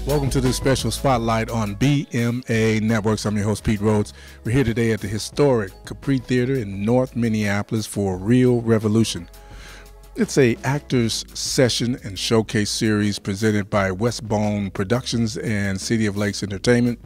Welcome to this special spotlight on BMA Networks. I'm your host, Pete Rhodes. We're here today at the historic Capri Theater in North Minneapolis for Reel Revolution. It's a actors session and showcase series presented by Westbone Productions and City of Lakes Entertainment,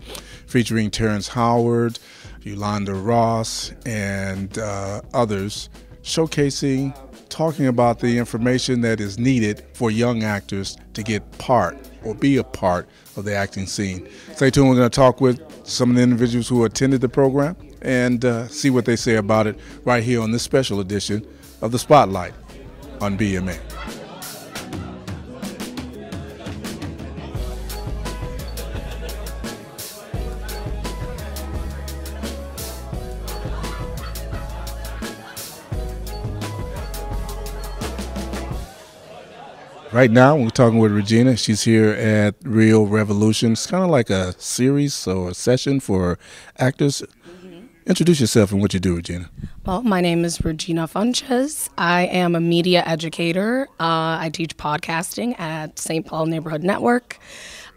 featuring Terrence Howard, Yolanda Ross, and others, showcasing, talking about the information that is needed for young actors to get part or be a part of the acting scene. Stay tuned. We're going to talk with some of the individuals who attended the program and see what they say about it right here on this special edition of The Spotlight on BMA. Right now, we're talking with Regina. She's here at Reel Revolution. It's kind of like a series or a session for actors. Introduce yourself and what you do, Regina. Well, my name is Regina Funches. I am a media educator. I teach podcasting at St. Paul Neighborhood Network.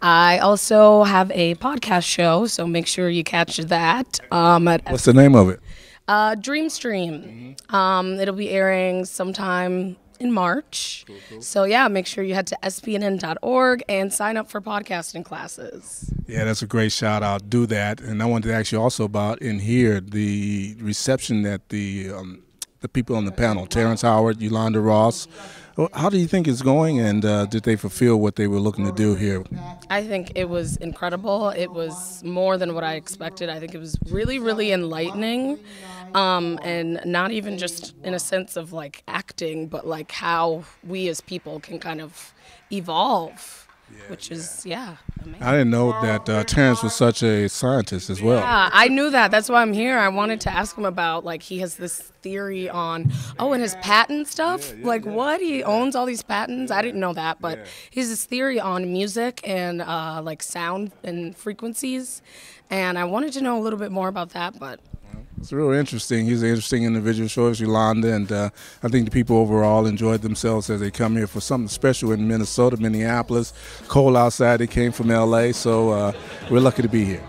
I also have a podcast show, so make sure you catch that. What's the name of it? Dream Stream. It'll be airing sometime in March. Cool. So yeah, make sure you head to spnn.org and sign up for podcasting classes. Yeah, that's a great shout out. Do that. And I wanted to ask you also about in here the reception that the people on the panel, Terrence Howard, Yolanda Ross, how do you think it's going, and did they fulfill what they were looking to do here? I think it was incredible. It was more than what I expected. I think it was really, really enlightening, and not even just in a sense of like acting, but like how we as people can kind of evolve. Which is, amazing. I didn't know that Terrence was such a scientist as well. Yeah, I knew that. That's why I'm here. I wanted to ask him about, like, he has this theory on, and his patent stuff. What? He owns all these patents? I didn't know that, but he has this theory on music and, like, sound and frequencies. And I wanted to know a little bit more about that, but it's real interesting. He's an interesting individual, so is Yolanda, and I think the people overall enjoyed themselves as they come here for something special in Minnesota, Minneapolis. Cold outside, they came from LA, so we're lucky to be here.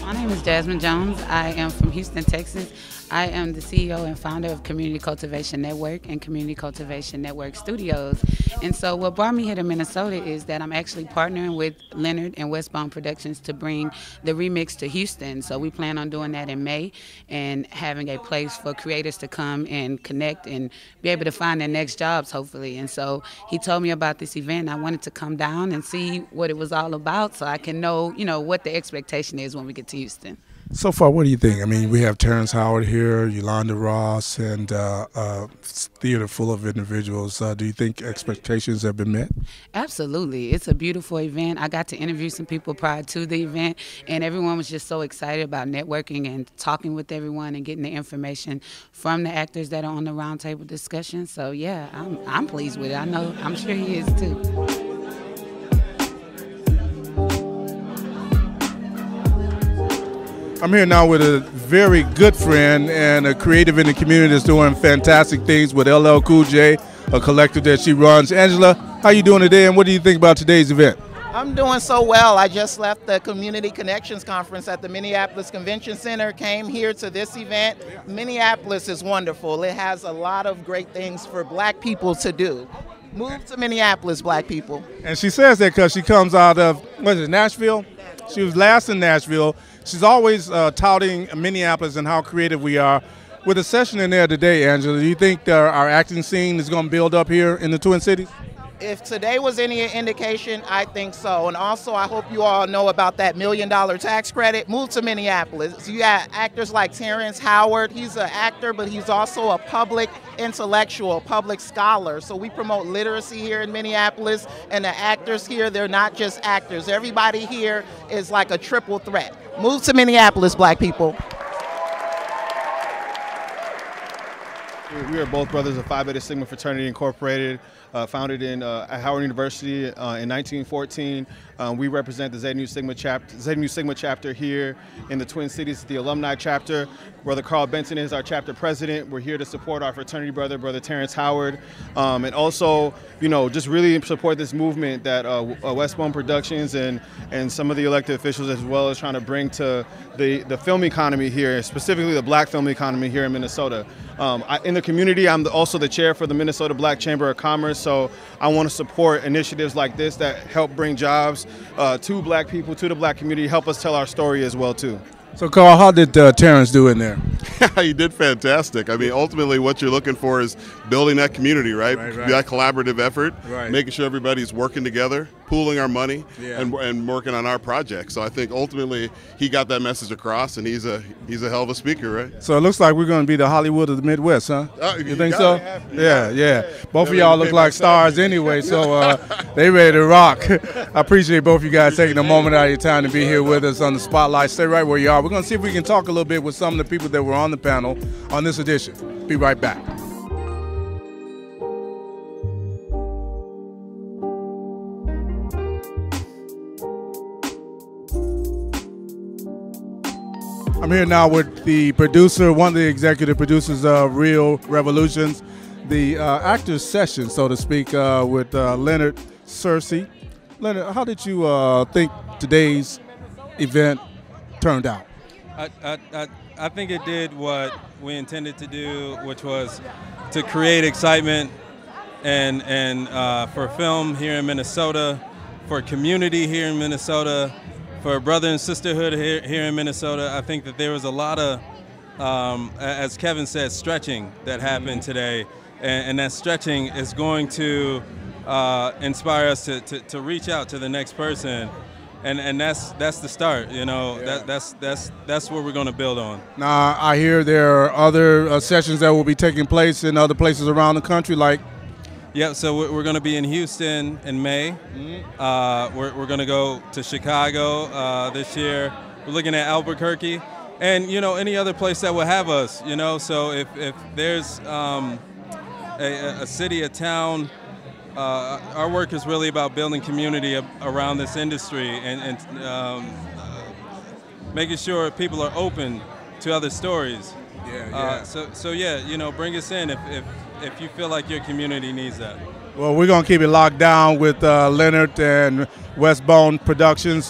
My name is Jasmine Jones. I am from Houston, Texas. I am the CEO and founder of Community Cultivation Network and Community Cultivation Network Studios. And so what brought me here to Minnesota is that I'm actually partnering with Leonard and Westbound Productions to bring the remix to Houston. So we plan on doing that in May and having a place for creators to come and connect and be able to find their next jobs, hopefully. And so he told me about this event. I wanted to come down and see what it was all about so I can know, what the expectation is when we get to Houston. So far, what do you think? I mean, we have Terrence Howard here, Yolanda Ross, and a theater full of individuals. Do you think expectations have been met? Absolutely. It's a beautiful event. I got to interview some people prior to the event, and everyone was just so excited about networking and talking with everyone and getting the information from the actors that are on the roundtable discussion. So, yeah, I'm pleased with it. I'm sure he is, too. I'm here now with a very good friend and a creative in the community that's doing fantastic things with LL Cool J, a collective that she runs. Angela, how you doing today, and what do you think about today's event? I'm doing so well. I just left the Community Connections Conference at the Minneapolis Convention Center, came here to this event. Minneapolis is wonderful. It has a lot of great things for black people to do. Move to Minneapolis, black people. And she says that because she comes out of, Nashville? She was last in Nashville. She's always touting Minneapolis and how creative we are. With a session in there today, Angela, do you think our acting scene is going to build up here in the Twin Cities? If today was any indication, I think so. And also, I hope you all know about that $1 million tax credit. Move to Minneapolis. You got actors like Terrence Howard. He's an actor, but he's also a public intellectual, public scholar. So we promote literacy here in Minneapolis. And the actors here, they're not just actors. Everybody here is like a triple threat. Move to Minneapolis, black people. We are both brothers of Phi Beta Sigma Fraternity Incorporated, founded at Howard University in 1914. We represent the Zeta Nu Sigma chapter here in the Twin Cities, the alumni chapter. Brother Carl Benson is our chapter president. We're here to support our fraternity brother, Brother Terrence Howard, and also, just really support this movement that Westbone Productions and some of the elected officials, as well as trying to bring to the film economy here, specifically the black film economy here in Minnesota. In the community, I'm also the chair for the Minnesota Black Chamber of Commerce, so I want to support initiatives like this that help bring jobs to black people, to the black community, help us tell our story as well, too. So, Carl, how did Terrence do in there? He did fantastic. I mean, ultimately, what you're looking for is building that community, right? That collaborative effort, making sure everybody's working together, pooling our money, and working on our project. So I think ultimately he got that message across, and he's a hell of a speaker, right? So it looks like we're going to be the Hollywood of the Midwest, huh? You think so? Yeah. Both of y'all look like stars anyway, so they ready to rock. I appreciate both of you guys taking a moment out of your time to be here with us on the Spotlight. Stay right where you are. We're going to see if we can talk a little bit with some of the people that were on the panel on this edition. Be right back. I'm here now with the producer, one of the executive producers of Reel Revolutions, the actor's session, so to speak, with Leonard Searcy. Leonard, how did you think today's event turned out? I think it did what we intended to do, which was to create excitement and for film here in Minnesota, for community here in Minnesota, for brother and sisterhood here in Minnesota. I think that there was a lot of, as Kevin said, stretching that happened today, and that stretching is going to inspire us to reach out to the next person, and that's the start. That's what we're going to build on. Now, I hear there are other sessions that will be taking place in other places around the country, like. Yeah, so we're going to be in Houston in May. We're going to go to Chicago this year. We're looking at Albuquerque, and any other place that will have us. So if there's a city, a town, our work is really about building community around this industry and making sure people are open to other stories. So bring us in if you feel like your community needs that. Well, we're going to keep it locked down with Leonard and Westbone Productions,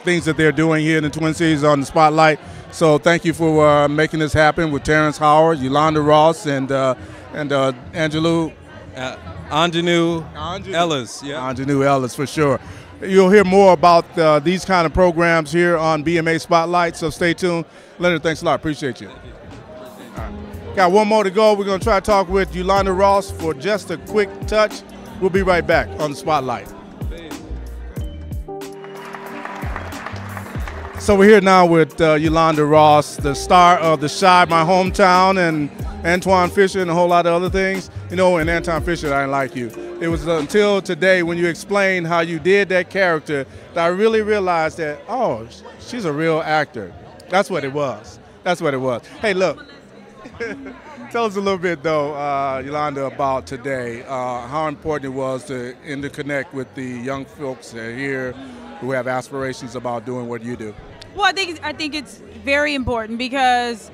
things that they're doing here in the Twin Cities on the Spotlight. So thank you for making this happen with Terrence Howard, Yolanda Ross, and Angelou. Anjanou Ellis. Yeah. Anjanou Ellis, for sure. You'll hear more about these kind of programs here on BMA Spotlight, so stay tuned. Leonard, thanks a lot. Appreciate you. Got one more to go. We're going to try to talk with Yolanda Ross for just a quick touch. We'll be right back on the Spotlight. So we're here now with Yolanda Ross, the star of The Chi, My Hometown, and Antoine Fisher and a whole lot of other things. And Antoine Fisher, I didn't like you. It was until today when you explained how you did that character that I really realized that, oh, she's a real actor. That's what it was. Hey, look. Tell us a little bit, though, Yolanda, about today, how important it was to interconnect with the young folks that are here who have aspirations about doing what you do. Well, I think it's very important because,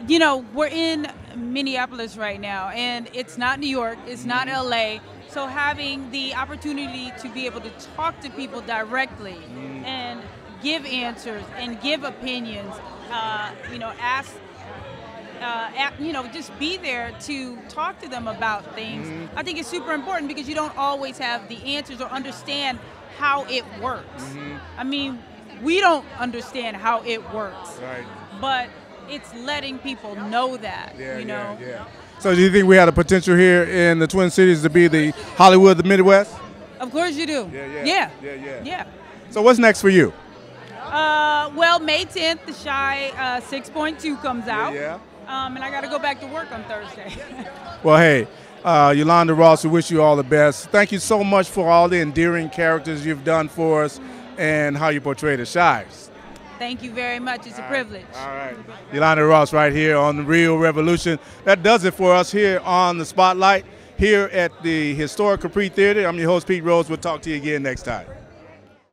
we're in Minneapolis right now, and it's not New York, it's not LA. So having the opportunity to be able to talk to people directly and give answers and give opinions, ask. Just be there to talk to them about things. I think it's super important because you don't always have the answers or understand how it works. I mean, we don't understand how it works, but it's letting people know that, Yeah. So do you think we had a potential here in the Twin Cities to be the Hollywood of the Midwest? Of course you do. Yeah. So what's next for you? Well, May 10th, The Chi 6.2 comes out. And I got to go back to work on Thursday. Well, hey, Yolanda Ross, we wish you all the best. Thank you so much for all the endearing characters you've done for us and how you portray The Chi. Thank you very much. It's a privilege. All right. Yolanda Ross right here on the Reel Revolution. That does it for us here on the Spotlight here at the historic Capri Theater. I'm your host, Pete Rhodes. We'll talk to you again next time.